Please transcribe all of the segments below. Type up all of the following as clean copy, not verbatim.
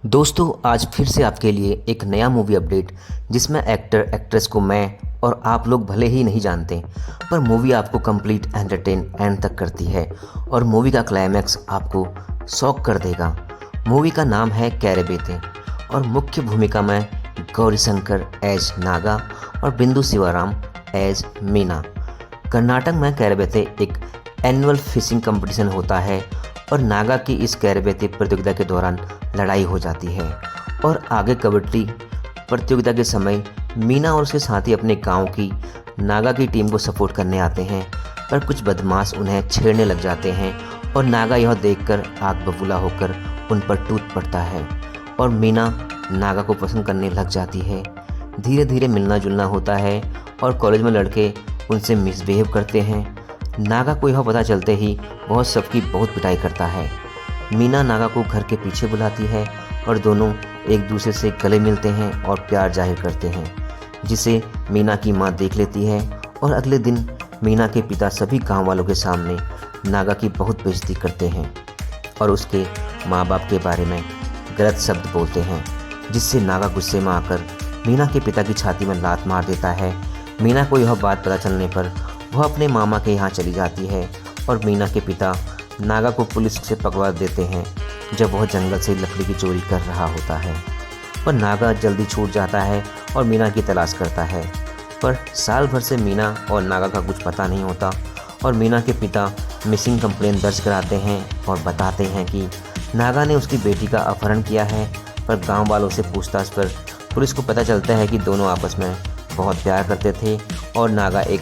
दोस्तों आज फिर से आपके लिए एक नया मूवी अपडेट जिसमें एक्टर एक्ट्रेस को मैं और आप लोग भले ही नहीं जानते, पर मूवी आपको कंप्लीट एंटरटेन एंड तक करती है और मूवी का क्लाइमैक्स आपको शॉक कर देगा। मूवी का नाम है कैरेबेते और मुख्य भूमिका में गौरी शंकर एज नागा और बिंदु शिवाराम एज मीना। कर्नाटक में कैरेबेते एक एनुअल फिशिंग कंपटीशन होता है और नागा की इस कैरेबेते प्रतियोगिता के दौरान लड़ाई हो जाती है और आगे कबड्डी प्रतियोगिता के समय मीना और उसके साथी अपने गांव की नागा की टीम को सपोर्ट करने आते हैं, पर कुछ बदमाश उन्हें छेड़ने लग जाते हैं और नागा यह देखकर आग बबूला होकर उन पर टूट पड़ता है और मीना नागा को पसंद करने लग जाती है। धीरे धीरे मिलना जुलना होता है और कॉलेज में लड़के उनसे मिसबिहेव करते हैं। नागा को यह पता चलते ही वह सबकी बहुत पिटाई करता है। मीना नागा को घर के पीछे बुलाती है और दोनों एक दूसरे से गले मिलते हैं और प्यार जाहिर करते हैं, जिसे मीना की मां देख लेती है और अगले दिन मीना के पिता सभी गांव वालों के सामने नागा की बहुत बेइज्जती करते हैं और उसके माँ बाप के बारे में गलत शब्द बोलते हैं, जिससे नागा गुस्से में आकर मीना के पिता की छाती में लात मार देता है। मीना को यह बात पता चलने पर वह अपने मामा के यहाँ चली जाती है और मीना के पिता नागा को पुलिस से पकड़ा देते हैं जब वह जंगल से लकड़ी की चोरी कर रहा होता है। पर नागा जल्दी छूट जाता है और मीना की तलाश करता है, पर साल भर से मीना और नागा का कुछ पता नहीं होता और मीना के पिता मिसिंग कंप्लेन दर्ज कराते हैं और बताते हैं कि नागा ने उसकी बेटी का अपहरण किया है। पर गांव वालों से पूछताछ पर पुलिस को पता चलता है कि दोनों आपस में बहुत प्यार करते थे और नागा एक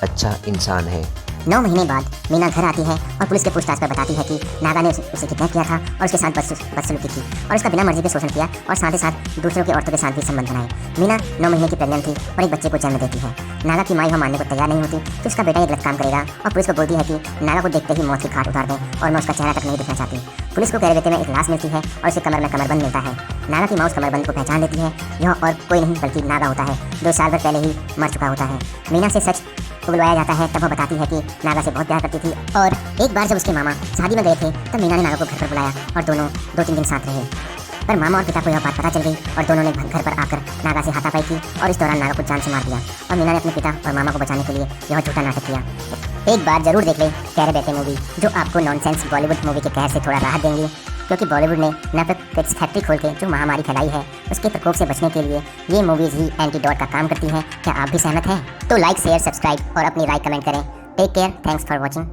अच्छा इंसान है। 9 महीने बाद मीना घर आती है और पुलिस के पूछताछ पर बताती है कि नागा ने उसे किडनैप किया था और उसके साथ बदसलूकी की और उसका बिना मर्जी के शोषण किया और साथ ही साथ दूसरों की औरतों के साथ भी संबंध बनाए। मीना 9 महीने की प्रेग्नेंट थी और एक बच्चे को जन्म देती है। नागा की माँ यह मानने को तैयार नहीं होती कि उसका बेटा ये गलत काम करेगा और पुलिस को बोलती है कि नागा को देखते ही मौत की घाट उतार दें और मैं उसका चेहरा तक नहीं दिखना चाहती। पुलिस को कैरेबेते में एक लाश मिलती है और उसके कमर में कमरबंद मिलता है। नागा की माँ उस कमरबंद को पहचान लेती है। यह और कोई नहीं बल्कि नागा होता है, जो साल भर पहले ही मर चुका होता है। मीना से सच बुलवाया जाता है तब वह बताती है कि नागा से बहुत प्यार करती थी और एक बार जब उसके मामा शादी में गए थे तब मीना ने नागा को घर पर बुलाया और दोनों 2-3 दिन साथ रहे। पर मामा और पिता को यह बात पता चल गई और दोनों ने घर पर आकर नागा से हाथापाई की और इस दौरान नागा को जान से मार दिया और मीना ने अपने पिता और मामा को बचाने के लिए यह झूठा नाटक किया। एक बार जरूर देख ले कैरेबेते मूवी, जो आपको नॉनसेंस बॉलीवुड मूवी के कहर से थोड़ा राहत देंगी, क्योंकि बॉलीवुड ने नेटफ्लिक्स फैक्ट्री खोल के जो महामारी फैलाई है उसके प्रकोप से बचने के लिए ये मूवीज ही एंटीडोट का काम करती है। क्या आप भी सहमत हैं? तो लाइक शेयर सब्सक्राइब और अपनी राय कमेंट करें। Take care, thanks for watching.